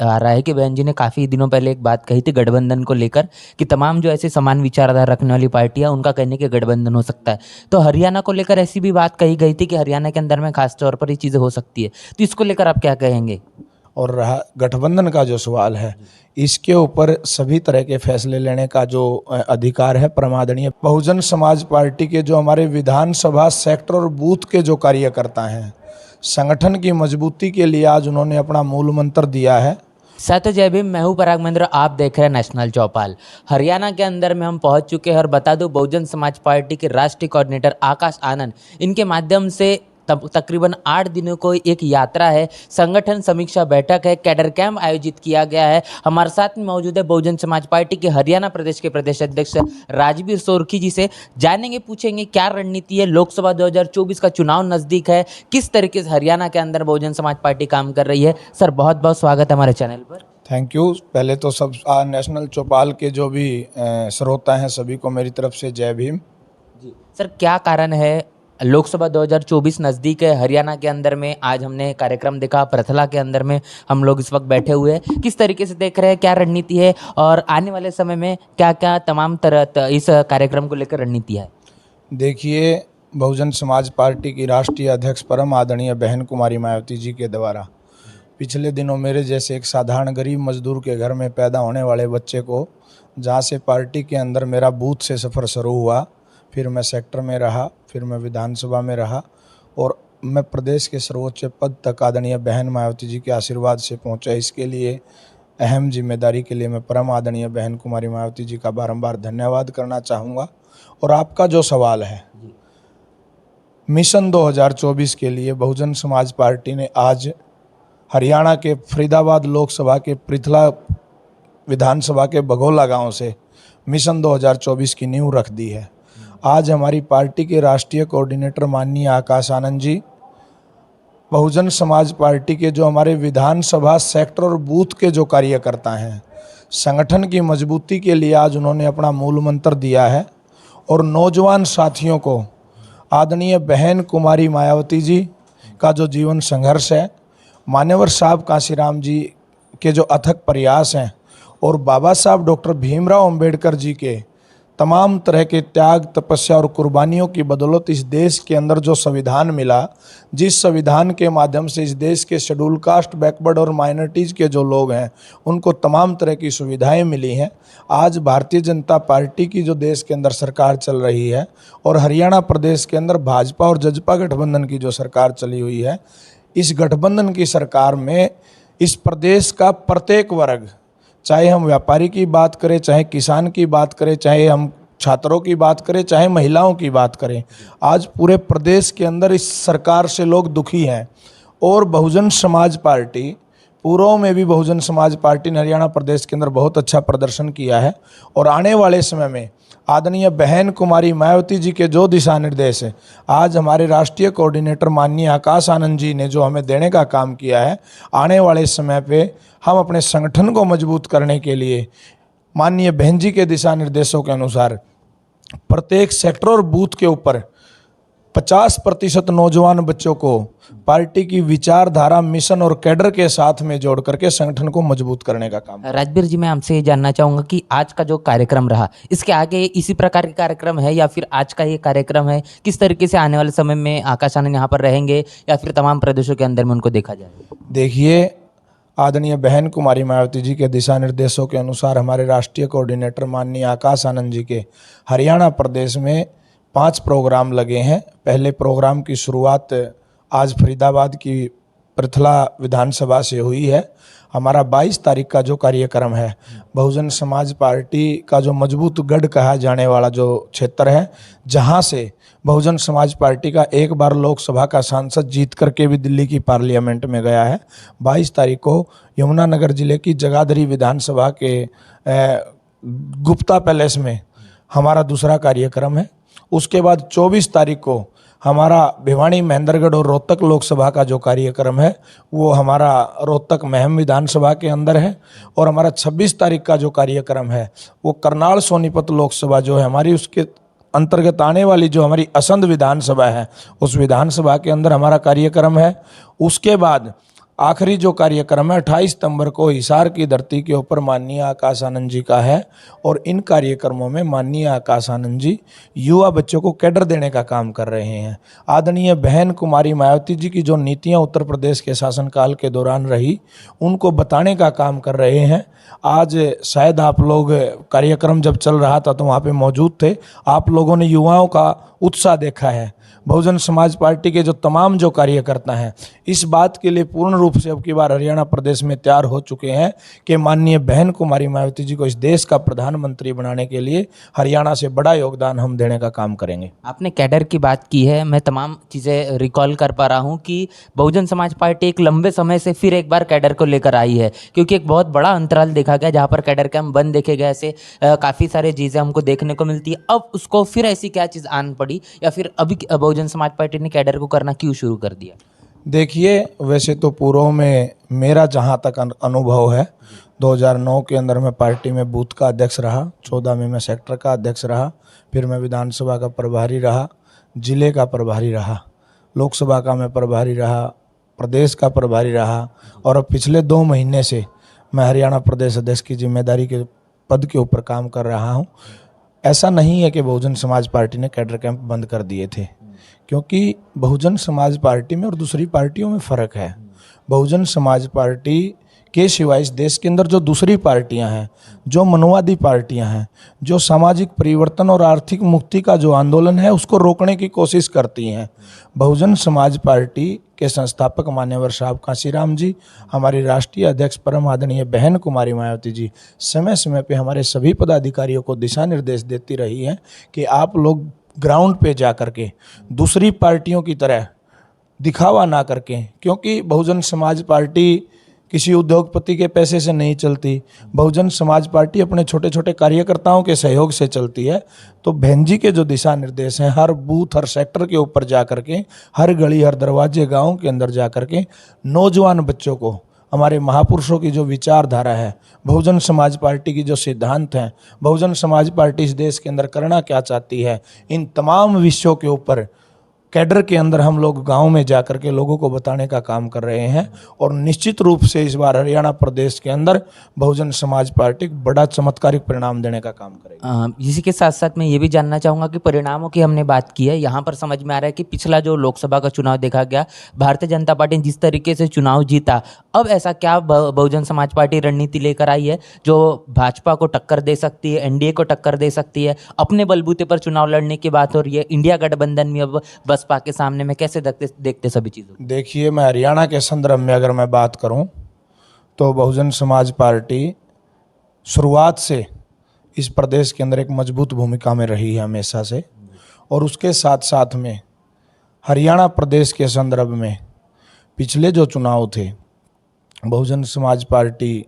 आ रहा है कि बहन जी ने काफ़ी दिनों पहले एक बात कही थी गठबंधन को लेकर कि तमाम जो ऐसे समान विचारधारा रखने वाली पार्टियां उनका कहने के गठबंधन हो सकता है। तो हरियाणा को लेकर ऐसी भी बात कही गई थी कि हरियाणा के अंदर में खास तौर पर ये चीज़ें हो सकती है। तो इसको लेकर आप क्या कहेंगे? और रहा गठबंधन का जो सवाल है, इसके ऊपर सभी तरह के फैसले लेने का जो अधिकार है परमादरणीय बहुजन समाज पार्टी के जो हमारे विधानसभा सेक्टर और बूथ के जो कार्यकर्ता हैं, संगठन की मजबूती के लिए आज उन्होंने अपना मूल मंत्र दिया है। साथ जय भीम, मैं हूं पराग महेंद्र, आप देख रहे हैं नेशनल चौपाल। हरियाणा के अंदर में हम पहुंच चुके हैं और बता दूं बहुजन समाज पार्टी के राष्ट्रीय कोऑर्डिनेटर आकाश आनंद, इनके माध्यम से तकरीबन 8 दिनों को एक यात्रा है, संगठन समीक्षा बैठक है, कैडर कैंप आयोजित किया गया है। हमारे साथ में मौजूद है बहुजन समाज पार्टी के हरियाणा प्रदेश के प्रदेश अध्यक्ष राजवीर सोरखी जी से जानेंगे, पूछेंगे क्या रणनीति है। लोकसभा 2024 का चुनाव नजदीक है, किस तरीके से हरियाणा के अंदर बहुजन समाज पार्टी काम कर रही है। सर बहुत बहुत स्वागत है हमारे चैनल पर। Thank you. पहले तो सब नेशनल चौपाल के जो भी श्रोता हैं सभी को मेरी तरफ से जय भीम जी सर, क्या कारण है लोकसभा 2024 नज़दीक है, हरियाणा के अंदर में आज हमने कार्यक्रम देखा, पृथला के अंदर में हम लोग इस वक्त बैठे हुए हैं, किस तरीके से देख रहे हैं, क्या रणनीति है और आने वाले समय में क्या क्या तमाम तरह इस कार्यक्रम को लेकर रणनीति है? देखिए, बहुजन समाज पार्टी की राष्ट्रीय अध्यक्ष परम आदरणीय बहन कुमारी मायावती जी के द्वारा पिछले दिनों मेरे जैसे एक साधारण गरीब मजदूर के घर में पैदा होने वाले बच्चे को, जहाँ से पार्टी के अंदर मेरा बूथ से सफ़र शुरू हुआ, फिर मैं सेक्टर में रहा, फिर मैं विधानसभा में रहा और मैं प्रदेश के सर्वोच्च पद तक आदरणीय बहन मायावती जी के आशीर्वाद से पहुंचा। इसके लिए अहम जिम्मेदारी के लिए मैं परम आदरणीय बहन कुमारी मायावती जी का बारंबार धन्यवाद करना चाहूँगा। और आपका जो सवाल है, मिशन 2024 के लिए बहुजन समाज पार्टी ने आज हरियाणा के फरीदाबाद लोकसभा के पृथला विधानसभा के बघोला गांव से मिशन 2024 की नींव रख दी है। आज हमारी पार्टी के राष्ट्रीय कोऑर्डिनेटर माननीय आकाश आनंद जी, बहुजन समाज पार्टी के जो हमारे विधानसभा सेक्टर और बूथ के जो कार्यकर्ता हैं, संगठन की मजबूती के लिए आज उन्होंने अपना मूल मंत्र दिया है। और नौजवान साथियों को आदरणीय बहन कुमारी मायावती जी का जो जीवन संघर्ष है, मान्यवर साहब कांशीराम जी के जो अथक प्रयास हैं और बाबा साहब डॉक्टर भीमराव अंबेडकर जी के तमाम तरह के त्याग, तपस्या और कुर्बानियों की बदौलत इस देश के अंदर जो संविधान मिला, जिस संविधान के माध्यम से इस देश के शेड्यूल कास्ट, बैकवर्ड और माइनॉरिटीज़ के जो लोग हैं उनको तमाम तरह की सुविधाएं मिली हैं। आज भारतीय जनता पार्टी की जो देश के अंदर सरकार चल रही है और हरियाणा प्रदेश के अंदर भाजपा और जजपा गठबंधन की जो सरकार चली हुई है, इस गठबंधन की सरकार में इस प्रदेश का प्रत्येक वर्ग, चाहे हम व्यापारी की बात करें, चाहे किसान की बात करें, चाहे हम छात्रों की बात करें, चाहे महिलाओं की बात करें, आज पूरे प्रदेश के अंदर इस सरकार से लोग दुखी हैं। और बहुजन समाज पार्टी, पूर्व में भी बहुजन समाज पार्टी ने हरियाणा प्रदेश के अंदर बहुत अच्छा प्रदर्शन किया है और आने वाले समय में आदरणीय बहन कुमारी मायावती जी के जो दिशा निर्देश है, आज हमारे राष्ट्रीय कोऑर्डिनेटर माननीय आकाश आनंद जी ने जो हमें देने का काम किया है, आने वाले समय पे हम अपने संगठन को मजबूत करने के लिए माननीय बहन जी के दिशा निर्देशों के अनुसार प्रत्येक सेक्टर और बूथ के ऊपर 50% नौजवान बच्चों को पार्टी की विचारधारा, मिशन और कैडर के साथ में जोड़ करके संगठन को मजबूत करने का काम। राजवीर जी, मैं आपसे ये जानना चाहूँगा कि आज का जो कार्यक्रम रहा, इसके आगे इसी प्रकार के कार्यक्रम है या फिर आज का ये कार्यक्रम है, किस तरीके से आने वाले समय में आकाश आनंद यहाँ पर रहेंगे या फिर तमाम प्रदेशों के अंदर में उनको देखा जाएगा? देखिए, आदरणीय बहन कुमारी मायावती जी के दिशा निर्देशों के अनुसार हमारे राष्ट्रीय कोऑर्डिनेटर माननीय आकाश आनंद जी के हरियाणा प्रदेश में 5 प्रोग्राम लगे हैं। पहले प्रोग्राम की शुरुआत आज फरीदाबाद की पृथला विधानसभा से हुई है। हमारा 22 तारीख का जो कार्यक्रम है, बहुजन समाज पार्टी का जो मजबूत गढ़ कहा जाने वाला जो क्षेत्र है, जहां से बहुजन समाज पार्टी का एक बार लोकसभा का सांसद जीत करके भी दिल्ली की पार्लियामेंट में गया है। 22 तारीख को यमुनानगर जिले की जगाधरी विधानसभा के गुप्ता पैलेस में हमारा दूसरा कार्यक्रम है। उसके बाद 24 तारीख को हमारा भिवानी, महेंद्रगढ़ और रोहतक लोकसभा का जो कार्यक्रम है वो हमारा रोहतक महम विधानसभा के अंदर है। और हमारा 26 तारीख का जो कार्यक्रम है वो करनाल सोनीपत लोकसभा जो है हमारी, उसके अंतर्गत आने वाली जो हमारी असंध विधानसभा है, उस विधानसभा के अंदर हमारा कार्यक्रम है। उसके बाद आखिरी जो कार्यक्रम है 28 सितंबर को हिसार की धरती के ऊपर माननीय आकाश आनंद जी का है। और इन कार्यक्रमों में माननीय आकाश आनंद जी युवा बच्चों को कैडर देने का काम कर रहे हैं। आदरणीय बहन कुमारी मायावती जी की जो नीतियां उत्तर प्रदेश के शासनकाल के दौरान रही उनको बताने का काम कर रहे हैं। आज शायद आप लोग कार्यक्रम जब चल रहा था तो वहाँ पे मौजूद थे, आप लोगों ने युवाओं का उत्साह देखा है। बहुजन समाज पार्टी के जो तमाम जो कार्यकर्ता हैं इस बात के लिए पूर्ण रूप से अब की बार हरियाणा प्रदेश में तैयार हो चुके हैं कि माननीय बहन कुमारी मायावती जी को इस देश का प्रधानमंत्री बनाने के लिए हरियाणा से बड़ा योगदान हम देने का काम करेंगे। आपने कैडर की बात की है, मैं तमाम चीज़ें रिकॉल कर पा रहा हूँ कि बहुजन समाज पार्टी एक लंबे समय से फिर एक बार कैडर को लेकर आई है, क्योंकि एक बहुत बड़ा अंतराल देखा गया जहाँ पर कैडर कैंप बंद देखे गए, ऐसे काफ़ी सारी चीज़ें हमको देखने को मिलती है। अब उसको फिर ऐसी क्या चीज़ आन पड़ी या फिर अभी बहुजन समाज पार्टी ने कैडर को करना क्यों शुरू कर दिया? देखिए, वैसे तो पूर्व में मेरा जहाँ तक अनुभव है 2009 के अंदर मैं पार्टी में बूथ का अध्यक्ष रहा, 14 में मैं सेक्टर का अध्यक्ष रहा, फिर मैं विधानसभा का प्रभारी रहा, जिले का प्रभारी रहा, लोकसभा का मैं प्रभारी रहा, प्रदेश का प्रभारी रहा और अब पिछले 2 महीने से मैं हरियाणा प्रदेश अध्यक्ष की जिम्मेदारी के पद के ऊपर काम कर रहा हूँ। ऐसा नहीं है कि बहुजन समाज पार्टी ने कैडर कैंप बंद कर दिए थे, क्योंकि बहुजन समाज पार्टी में और दूसरी पार्टियों में फ़र्क है। बहुजन समाज पार्टी के सिवाय इस देश के अंदर जो दूसरी पार्टियां हैं, जो मनोवादी पार्टियां हैं, जो सामाजिक परिवर्तन और आर्थिक मुक्ति का जो आंदोलन है उसको रोकने की कोशिश करती हैं। बहुजन समाज पार्टी के संस्थापक मान्यवर साहब कांशीराम जी, हमारी राष्ट्रीय अध्यक्ष परम आदरणीय बहन कुमारी मायावती जी समय समय पे हमारे सभी पदाधिकारियों को दिशा निर्देश देती रही हैं कि आप लोग ग्राउंड पे जा कर के दूसरी पार्टियों की तरह दिखावा ना करके, क्योंकि बहुजन समाज पार्टी किसी उद्योगपति के पैसे से नहीं चलती। बहुजन समाज पार्टी अपने छोटे छोटे कार्यकर्ताओं के सहयोग से चलती है। तो बहन जी के जो दिशा निर्देश हैं, हर बूथ हर सेक्टर के ऊपर जा कर के, हर गली हर दरवाजे गाँव के अंदर जा कर के नौजवान बच्चों को हमारे महापुरुषों की जो विचारधारा है, बहुजन समाज पार्टी की जो सिद्धांत हैं, बहुजन समाज पार्टी इस देश के अंदर करना क्या चाहती है, इन तमाम विषयों के ऊपर कैडर के अंदर हम लोग गांव में जाकर के लोगों को बताने का काम कर रहे हैं। और निश्चित रूप से इस बार हरियाणा प्रदेश के अंदर बहुजन समाज पार्टी बड़ा चमत्कारिक परिणाम देने का काम करेगी। इसी के साथ साथ मैं ये भी जानना चाहूँगा कि परिणामों की हमने बात की है, यहाँ पर समझ में आ रहा है कि पिछला जो लोकसभा का चुनाव देखा गया, भारतीय जनता पार्टी ने जिस तरीके से चुनाव जीता, अब ऐसा क्या बहुजन समाज पार्टी रणनीति लेकर आई है जो भाजपा को टक्कर दे सकती है, एनडीए को टक्कर दे सकती है? अपने बलबूते पर चुनाव लड़ने की बात हो रही है, इंडिया गठबंधन में अब बसपा के सामने में कैसे देखते सभी चीज़ों? देखिए, मैं हरियाणा के संदर्भ में अगर मैं बात करूं तो बहुजन समाज पार्टी शुरुआत से इस प्रदेश के अंदर एक मजबूत भूमिका में रही है हमेशा से। और उसके साथ साथ में हरियाणा प्रदेश के संदर्भ में पिछले जो चुनाव थे, बहुजन समाज पार्टी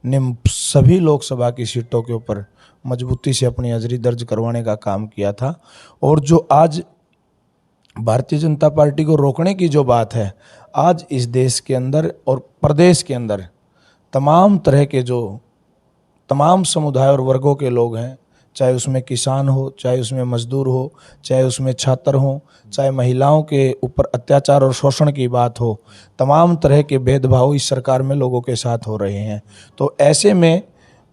ने सभी लोकसभा की सीटों के ऊपर मजबूती से अपनी हाजिरी दर्ज करवाने का काम किया था। और जो आज भारतीय जनता पार्टी को रोकने की जो बात है, आज इस देश के अंदर और प्रदेश के अंदर तमाम तरह के जो तमाम समुदाय और वर्गों के लोग हैं, चाहे उसमें किसान हो, चाहे उसमें मजदूर हो, चाहे उसमें छात्र हो, चाहे महिलाओं के ऊपर अत्याचार और शोषण की बात हो, तमाम तरह के भेदभाव इस सरकार में लोगों के साथ हो रहे हैं। तो ऐसे में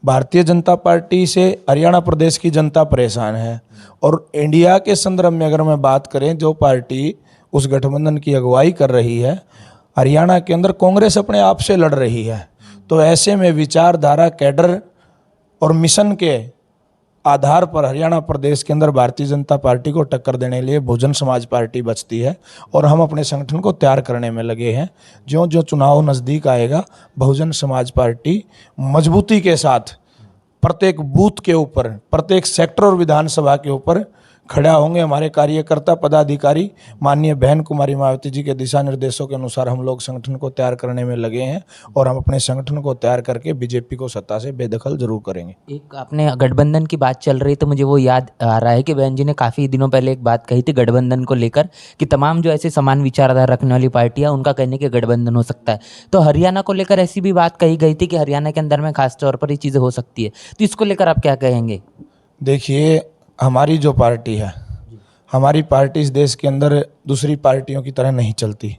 भारतीय जनता पार्टी से हरियाणा प्रदेश की जनता परेशान है। और इंडिया के संदर्भ में अगर मैं बात करें, जो पार्टी उस गठबंधन की अगुवाई कर रही है, हरियाणा के अंदर कांग्रेस अपने आप से लड़ रही है। तो ऐसे में विचारधारा, कैडर और मिशन के आधार पर हरियाणा प्रदेश के अंदर भारतीय जनता पार्टी को टक्कर देने के लिए बहुजन समाज पार्टी बचती है। और हम अपने संगठन को तैयार करने में लगे हैं। ज्यों ज्यों चुनाव नज़दीक आएगा, बहुजन समाज पार्टी मजबूती के साथ प्रत्येक बूथ के ऊपर, प्रत्येक सेक्टर और विधानसभा के ऊपर खड़ा होंगे। हमारे कार्यकर्ता पदाधिकारी माननीय बहन कुमारी मायावती जी के दिशा निर्देशों के अनुसार हम लोग संगठन को तैयार करने में लगे हैं। और हम अपने संगठन को तैयार करके बीजेपी को सत्ता से बेदखल जरूर करेंगे। एक आपने गठबंधन की बात चल रही तो मुझे वो याद आ रहा है कि बहन जी ने काफ़ी दिनों पहले एक बात कही थी गठबंधन को लेकर कि तमाम जो ऐसे समान विचारधारा रखने वाली पार्टियां, उनका कहने के गठबंधन हो सकता है। तो हरियाणा को लेकर ऐसी भी बात कही गई थी कि हरियाणा के अंदर में खास तौर पर ये चीज़ें हो सकती है, तो इसको लेकर आप क्या कहेंगे? देखिए, हमारी जो पार्टी है, हमारी पार्टी इस देश के अंदर दूसरी पार्टियों की तरह नहीं चलती।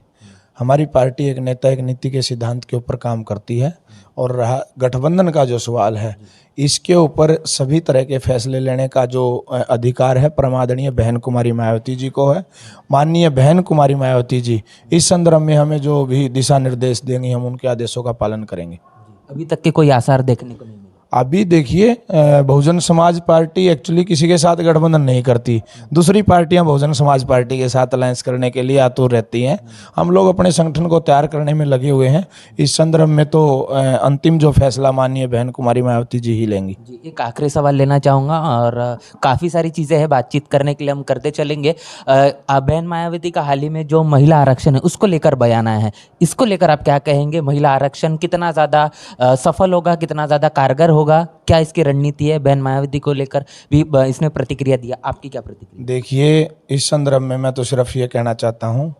हमारी पार्टी एक नेता एक नीति के सिद्धांत के ऊपर काम करती है। और रहा गठबंधन का जो सवाल है, इसके ऊपर सभी तरह के फैसले लेने का जो अधिकार है परमादरणीय बहन कुमारी मायावती जी को है। माननीय बहन कुमारी मायावती जी इस संदर्भ में हमें जो भी दिशा निर्देश देंगी, हम उनके आदेशों का पालन करेंगे। अभी तक के कोई आसार देखने को नहीं मिले? अभी देखिए, बहुजन समाज पार्टी एक्चुअली किसी के साथ गठबंधन नहीं करती। दूसरी पार्टियां बहुजन समाज पार्टी के साथ अलायंस करने के लिए आतुर रहती हैं। हम लोग अपने संगठन को तैयार करने में लगे हुए हैं। इस संदर्भ में तो अंतिम जो फैसला माननीय बहन कुमारी मायावती जी ही लेंगी। जी, एक आखिरी सवाल लेना चाहूँगा और काफ़ी सारी चीज़ें हैं, बातचीत करने के लिए हम करते चलेंगे। बहन मायावती का हाल ही में जो महिला आरक्षण है उसको लेकर बयान आया है, इसको लेकर आप क्या कहेंगे? महिला आरक्षण कितना ज़्यादा सफल होगा, कितना ज़्यादा कारगर होगा, क्या इसकी रणनीति है? बहन मायावती को लेकर भी इसने प्रतिक्रिया दिया, आपकी क्या प्रतिक्रिया? देखिए, इस संदर्भ में मैं तो सिर्फ ये कहना चाहता हूँ,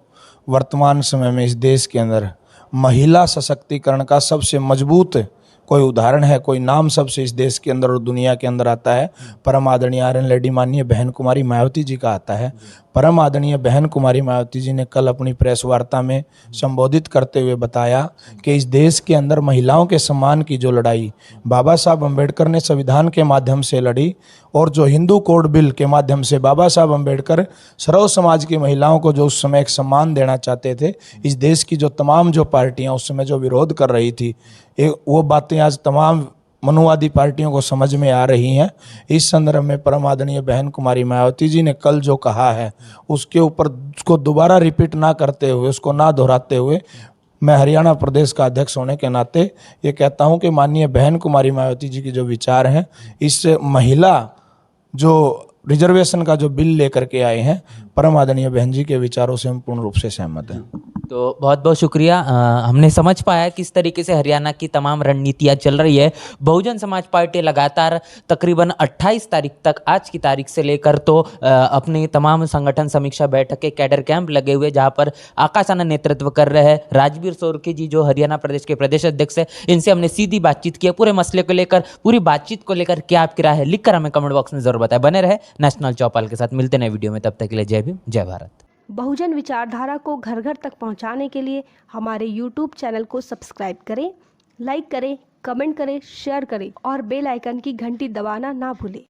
वर्तमान समय में इस देश के अंदर महिला सशक्तिकरण का सबसे मजबूत कोई उदाहरण है, कोई नाम सबसे इस देश के अंदर और दुनिया के अंदर आता है, परम आदरणीय आयरन लेडी माननीय बहन कुमारी मायावती जी का आता है। परम आदरणीय बहन कुमारी मायावती जी ने कल अपनी प्रेस वार्ता में संबोधित करते हुए बताया कि इस देश के अंदर महिलाओं के सम्मान की जो लड़ाई बाबा साहब अम्बेडकर ने संविधान के माध्यम से लड़ी, और जो हिंदू कोड बिल के माध्यम से बाबा साहब अम्बेडकर सर्व समाज की महिलाओं को जो उस समय एक सम्मान देना चाहते थे, इस देश की जो तमाम जो पार्टियां उस समय जो विरोध कर रही थी, वो बातें आज तमाम मनुवादी पार्टियों को समझ में आ रही हैं। इस संदर्भ में परम आदरणीय बहन कुमारी मायावती जी ने कल जो कहा है, उसके ऊपर उसको दोबारा रिपीट ना करते हुए, उसको ना दोहराते हुए, मैं हरियाणा प्रदेश का अध्यक्ष होने के नाते ये कहता हूं कि माननीय बहन कुमारी मायावती जी के जो विचार हैं, इस महिला जो रिजर्वेशन का जो बिल लेकर के आए हैं, परम आदरणीय बहन जी के विचारों से हम पूर्ण रूप से सहमत हैं। तो बहुत बहुत शुक्रिया। हमने समझ पाया किस तरीके से हरियाणा की तमाम रणनीतियाँ चल रही है। बहुजन समाज पार्टी लगातार तकरीबन 28 तारीख तक, आज की तारीख से लेकर तो अपनी तमाम संगठन समीक्षा बैठक के कैडर कैंप लगे हुए, जहां पर आकाश आनंद नेतृत्व कर रहे हैं। राजवीर सोरके जी जो हरियाणा प्रदेश के प्रदेश अध्यक्ष है, इनसे हमने सीधी बातचीत की है पूरे मसले को लेकर। पूरी बातचीत को लेकर क्या आपकी राय है, लिखकर हमें कमेंट बॉक्स में जरूर बताएं। बने रहे नेशनल चौपाल के साथ, मिलते नए वीडियो में, तब तक के लिए जय भीम, जय भारत। बहुजन विचारधारा को घर घर तक पहुंचाने के लिए हमारे YouTube चैनल को सब्सक्राइब करें, लाइक करें, कमेंट करें, शेयर करें और बेल आइकन की घंटी दबाना ना भूलें।